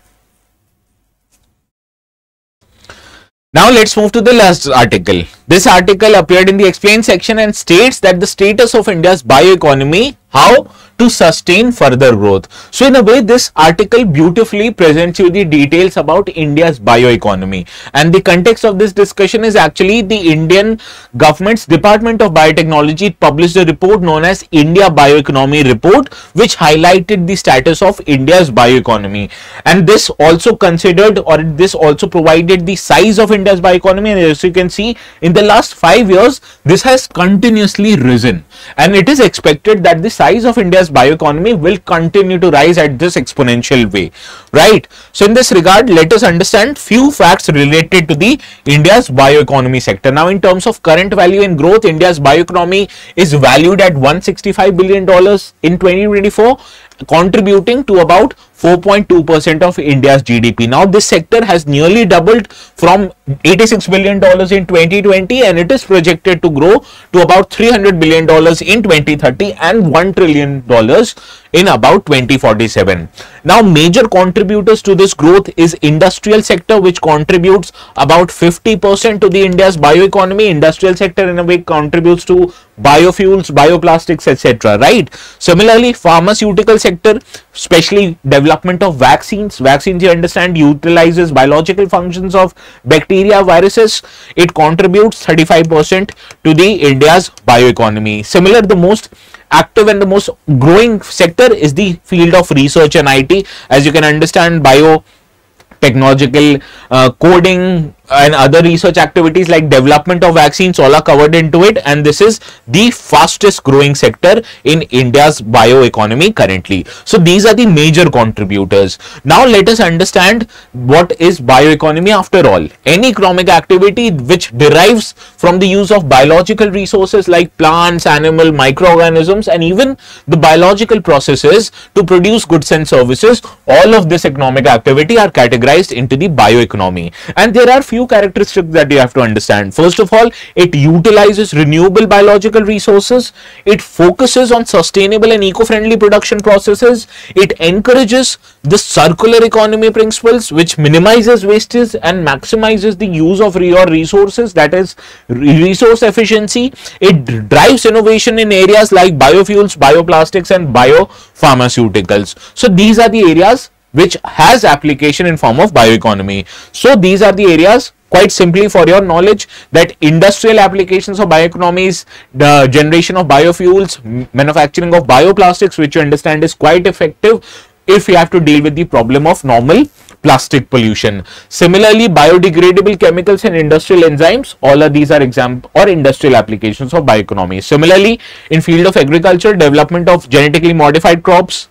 Speaker 1: Now let's move to the last article. This article appeared in the explain section and states that the status of India's bioeconomy, how to sustain further growth. So in a way, this article beautifully presents you the details about India's bioeconomy, and the context of this discussion is actually the Indian government's Department of Biotechnology published a report known as India Bioeconomy Report, which highlighted the status of India's bioeconomy, and this also considered, or this also provided the size of India's bioeconomy. And as you can see, in the last 5 years this has continuously risen, and it is expected that the size of India's bioeconomy will continue to rise at this exponential way, right? So in this regard, let us understand few facts related to the India's bioeconomy sector. Now, in terms of current value and growth, India's bioeconomy is valued at $165 billion in 2024, contributing to about 4.2% of India's GDP. Now, this sector has nearly doubled from $86 billion in 2020, and it is projected to grow to about $300 billion in 2030 and $1 trillion in about 2047. Now, major contributors to this growth is industrial sector, which contributes about 50% to the India's bioeconomy. Industrial sector in a way contributes to biofuels, bioplastics, etc. Right? Similarly, pharmaceutical sector, especially development of vaccines. Vaccines, you understand, utilizes biological functions of bacteria, viruses. It contributes 35% to the India's bioeconomy. Similar, the most active and the most growing sector is the field of research and IT. As you can understand, biotechnological coding and other research activities like development of vaccines all are covered into it, and this is the fastest growing sector in India's bioeconomy currently. So these are the major contributors. Now let us understand what is bioeconomy after all. Any economic activity which derives from the use of biological resources like plants, animal, microorganisms, and even the biological processes to produce goods and services, all of this economic activity are categorized into the bioeconomy. And there are few characteristics that you have to understand. First of all, it utilizes renewable biological resources. It focuses on sustainable and eco-friendly production processes. It encourages the circular economy principles, which minimizes wastage and maximizes the use of your resources, that is resource efficiency. It drives innovation in areas like biofuels, bioplastics, and biopharmaceuticals. So these are the areas which has application in form of bioeconomy. So these are the areas, quite simply for your knowledge, that industrial applications of bioeconomy is the generation of biofuels, manufacturing of bioplastics, which you understand is quite effective if you have to deal with the problem of normal plastic pollution. Similarly, biodegradable chemicals and industrial enzymes, all of these are example or industrial applications of bioeconomy. Similarly, in field of agriculture, development of genetically modified crops,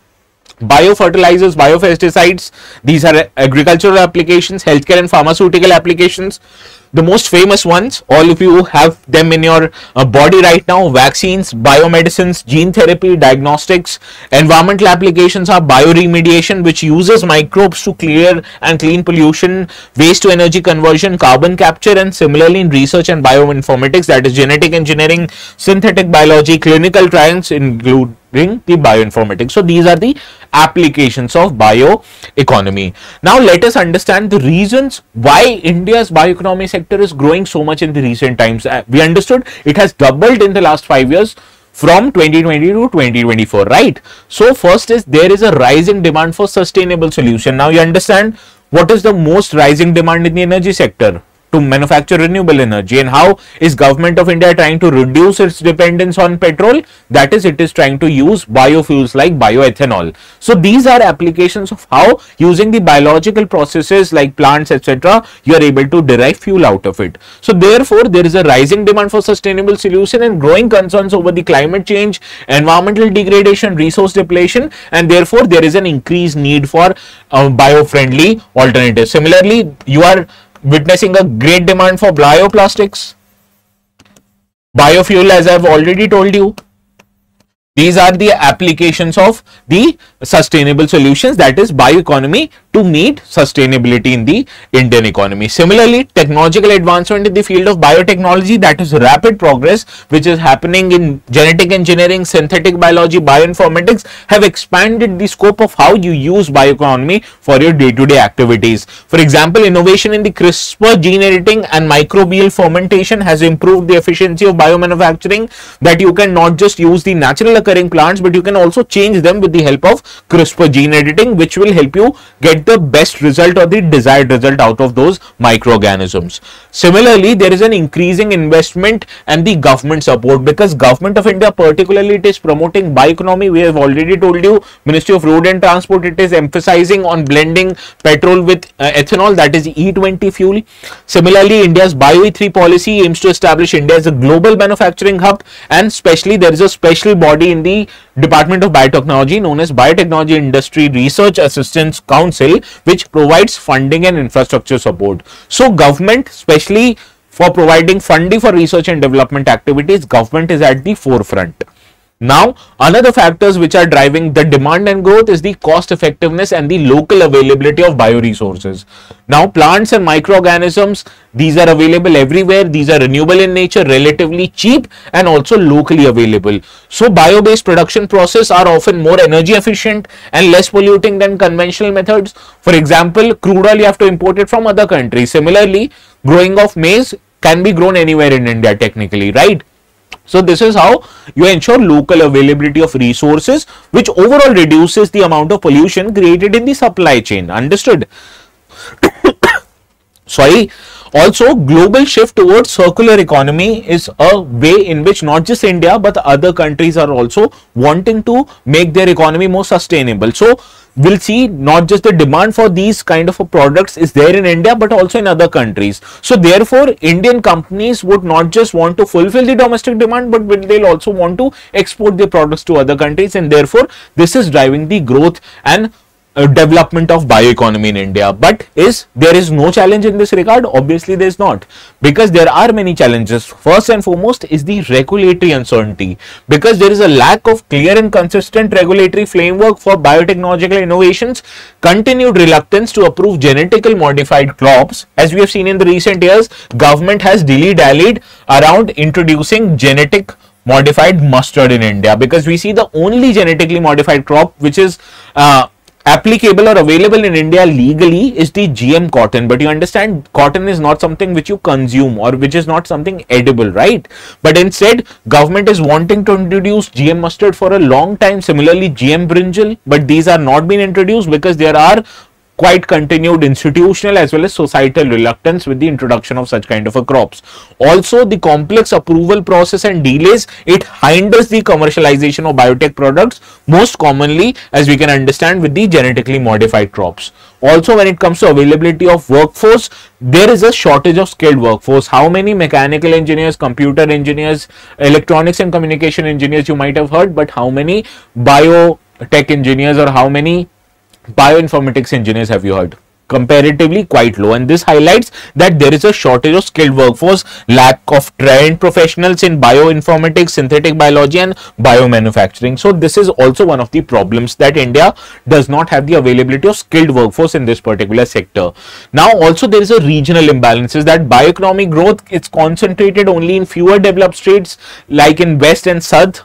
Speaker 1: biofertilizers, biopesticides, these are agricultural applications. Healthcare and pharmaceutical applications, the most famous ones, all of you have them in your body right now: vaccines, biomedicines, gene therapy, diagnostics. Environmental applications are bioremediation, which uses microbes to clear and clean pollution, waste to energy conversion, carbon capture. And similarly, in research and bioinformatics, that is genetic engineering, synthetic biology, clinical trials, including the bioinformatics. So these are the applications of bioeconomy. Now let us understand the reasons why India's bioeconomy sector is growing so much in the recent times. We understood it has doubled in the last 5 years from 2020 to 2024, right? So first is there is a rising demand for sustainable solution. Now you understand what is the most rising demand in the energy sector? To manufacture renewable energy. And how is government of India trying to reduce its dependence on petrol? That is, it is trying to use biofuels like bioethanol. So these are applications of how, using the biological processes like plants, etc., you are able to derive fuel out of it. So therefore, there is a rising demand for sustainable solution and growing concerns over the climate change, environmental degradation, resource depletion, and therefore there is an increased need for bio-friendly alternatives. Similarly, you are witnessing a great demand for bioplastics, biofuel, as I have already told you. These are the applications of the sustainable solutions, that is bioeconomy to meet sustainability in the Indian economy. Similarly, technological advancement in the field of biotechnology, that is rapid progress which is happening in genetic engineering, synthetic biology, bioinformatics, have expanded the scope of how you use bioeconomy for your day-to-day activities. For example, innovation in the CRISPR gene editing and microbial fermentation has improved the efficiency of biomanufacturing, that you can not just use the natural occurring plants, but you can also change them with the help of CRISPR gene editing, which will help you get the best result or the desired result out of those microorganisms. Similarly, there is an increasing investment and the government support, because Government of India particularly, it is promoting bioeconomy. We have already told you, Ministry of Road and Transport, it is emphasizing on blending petrol with ethanol, that is E20 fuel. Similarly, India's Bio-E3 policy aims to establish India as a global manufacturing hub, and especially there is a special body in the Department of Biotechnology known as Biotechnology Industry Research Assistance Council, which provides funding and infrastructure support. So government, especially for providing funding for research and development activities, government is at the forefront. Now, another factors which are driving the demand and growth is the cost effectiveness and the local availability of bioresources. Now, plants and microorganisms, these are available everywhere. These are renewable in nature, relatively cheap, and also locally available. So, bio-based production process are often more energy efficient and less polluting than conventional methods. For example, crude oil you have to import it from other countries. Similarly, growing of maize can be grown anywhere in India technically, right? So this is how you ensure local availability of resources, which overall reduces the amount of pollution created in the supply chain. Understood? Sorry. Also, global shift towards circular economy is a way in which not just India but other countries are also wanting to make their economy more sustainable. So we'll see not just the demand for these kind of products is there in India but also in other countries. So therefore, Indian companies would not just want to fulfill the domestic demand, but they'll also want to export their products to other countries, and therefore this is driving the growth and development of bioeconomy in India. But there is no challenge in this regard? Obviously there is not, because there are many challenges. First and foremost is the regulatory uncertainty, because there is a lack of clear and consistent regulatory framework for biotechnological innovations, continued reluctance to approve genetically modified crops. As we have seen in the recent years, government has dilly-dallied around introducing genetic modified mustard in India, because we see the only genetically modified crop which is applicable or available in India legally is the GM cotton. But you understand, cotton is not something which you consume or which is not something edible, right? But instead, government is wanting to introduce GM mustard for a long time. Similarly, GM brinjal, but these are not being introduced because there are quite continued institutional as well as societal reluctance with the introduction of such kind of a crops. Also, the complex approval process and delays, it hinders the commercialization of biotech products, most commonly, as we can understand, with the genetically modified crops. Also, when it comes to availability of workforce, there is a shortage of skilled workforce. How many mechanical engineers, computer engineers, electronics and communication engineers you might have heard, but how many biotech engineers or how many bioinformatics engineers have you heard? Comparatively quite low, and this highlights that there is a shortage of skilled workforce, lack of trained professionals in bioinformatics, synthetic biology and biomanufacturing. So this is also one of the problems, that India does not have the availability of skilled workforce in this particular sector. Now also there is a regional imbalances, that bioeconomic growth is concentrated only in fewer developed states like in west and south.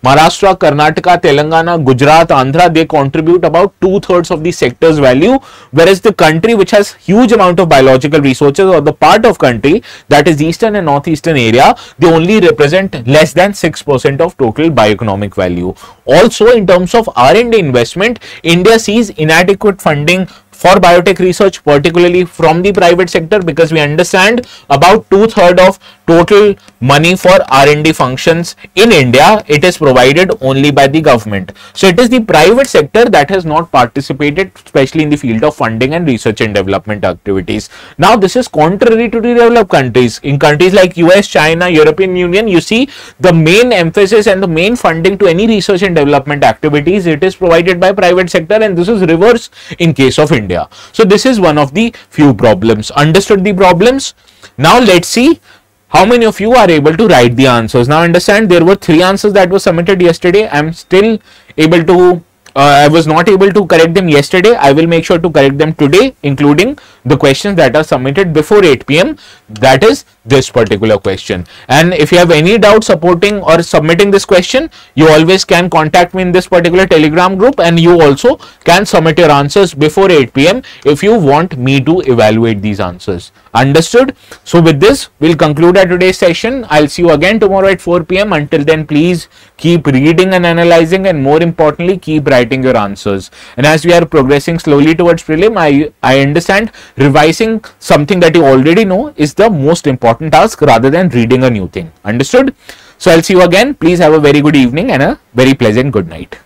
Speaker 1: Maharashtra, Karnataka, Telangana, Gujarat, Andhra, they contribute about 2/3 of the sector's value, whereas the country which has huge amount of biological resources, or the part of country that is eastern and northeastern area, they only represent less than 6% of total bioeconomic value. Also, in terms of R&D investment, India sees inadequate funding for biotech research, particularly from the private sector, because we understand about 2/3 of total money for R&D functions in India, it is provided only by the government. So it is the private sector that has not participated, especially in the field of funding and research and development activities. Now this is contrary to the developed countries. In countries like US, China, European Union, you see the main emphasis and the main funding to any research and development activities, it is provided by private sector, and this is reverse in case of India. So this is one of the few problems. Understood the problems? Now let's see how many of you are able to write the answers. Now understand, there were 3 answers that were submitted yesterday. I am still able to I was not able to correct them yesterday, I will make sure to correct them today, including the questions that are submitted before 8 p.m. That is this particular question. And if you have any doubt supporting or submitting this question, you always can contact me in this particular Telegram group, and you also can submit your answers before 8 p.m. if you want me to evaluate these answers. Understood? So with this, we'll conclude our today's session. I'll see you again tomorrow at 4 p.m. Until then, please keep reading and analyzing, and more importantly, keep writing your answers. And as we are progressing slowly towards prelim, I understand revising something that you already know is the most important task rather than reading a new thing. Understood? So I'll see you again. Please have a very good evening and a very pleasant good night.